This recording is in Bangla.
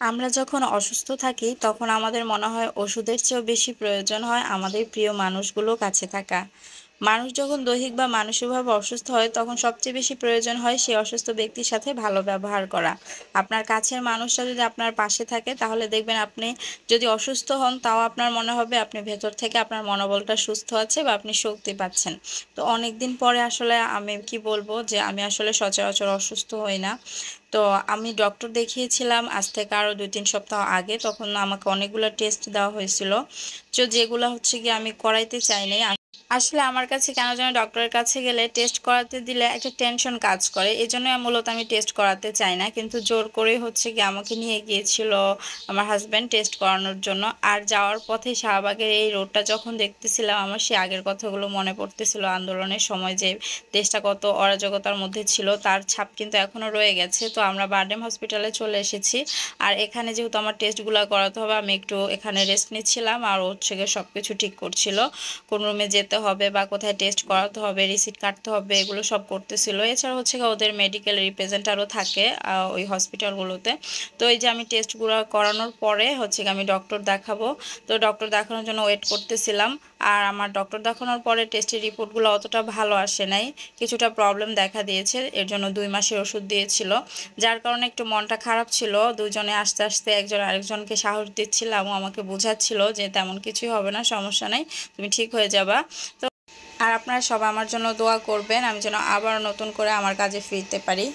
আমরা যখন অসুস্থ থাকি তখন আমাদের মনে হয় ওষুধের চেয়েও বেশি প্রয়োজন হয় আমাদের প্রিয় মানুষগুলো কাছে থাকা। মানুষ যখন দৈহিক বা মানসিকভাবে অসুস্থ হয় তখন সবচেয়ে বেশি প্রয়োজন হয় সেই অসুস্থ ব্যক্তির সাথে ভালো ব্যবহার করা। আপনার কাছের মানুষটা যদি আপনার পাশে থাকে তাহলে দেখবেন আপনি যদি অসুস্থ হন তাও আপনার মনে হবে আপনি ভেতর থেকে আপনার মনোবলটা সুস্থ আছে বা আপনি শক্তি পাচ্ছেন। তো অনেক দিন পরে আসলে আমি কি বলবো যে আমি আসলে সচরাচর অসুস্থ হই না। তো আমি ডক্টর দেখিয়েছিলাম আজ থেকে আরো ২-৩ সপ্তাহ আগে। তখন আমাকে অনেকগুলো টেস্ট দেওয়া হয়েছিল। যেগুলা হচ্ছে গিয়ে আমি করাইতে চাই নাই। আসলে আমার কাছে কেন জানি ডক্টরের কাছে গেলে টেস্ট করাতে দিলে একটা টেনশন কাজ করে, এই জন্য মূলত আমি টেস্ট করাতে চাই না, কিন্তু জোর করে হচ্ছে গিয়ে আমাকে নিয়ে গিয়েছিল আমার হাজব্যান্ড টেস্ট করানোর জন্য। আর যাওয়ার পথে শাহবাগের এই রোডটা যখন দেখতেছিলাম আমার সে আগের কথাগুলো মনে পড়তেছিল, আন্দোলনের সময় যে দেশটা কত অরাজকতার মধ্যে ছিল তার ছাপ কিন্তু এখনো রয়ে গেছে। তো আমরা বারডেম হসপিটালে চলে এসেছি। আর এখানে যেহেতু আমার টেস্টগুলো করাতে হবে আমি একটু এখানে রেস্ট নিচ্ছিলাম আর হচ্ছে গিয়ে সবকিছু ঠিক করছিল, কোন রুমে যেতে হবে বা কোথায় টেস্ট করাতে হবে, রিসিট কাটতে হবে, এগুলো সব করতেছিল। এছাড়া হচ্ছে গিয়ে ওদের মেডিকেল রিপ্রেজেন্টেটিভও থাকে ওই হসপিটালগুলোতে। তো এই যে আমি টেস্টগুলো করানোর পরে হচ্ছে গিয়ে আমি ডক্টর দেখাবো। তো ডক্টর দেখানোর জন্য ওয়েট করতেছিলাম। আর আমার ডক্টর দেখানোর পরে টেস্টের রিপোর্টগুলো অতটা ভালো আসে নাই, কিছুটা প্রবলেম দেখা দিয়েছে, এর জন্য ২ মাসের ওষুধ দিয়েছিল। যার কারণে একটু মনটা খারাপ ছিল। দুজনে আস্তে আস্তে একজন আরেকজনকে সাহস দিচ্ছিলাম, ও আমাকে বোঝাচ্ছিল যে তেমন কিছুই হবে না, সমস্যা নাই, তুমি ঠিক হয়ে যাবা। তো আর আপনারা সবাই আমার জন্য দোয়া করবেন আমি যেন আবার নতুন করে আমার কাজে ফিরতে পারি।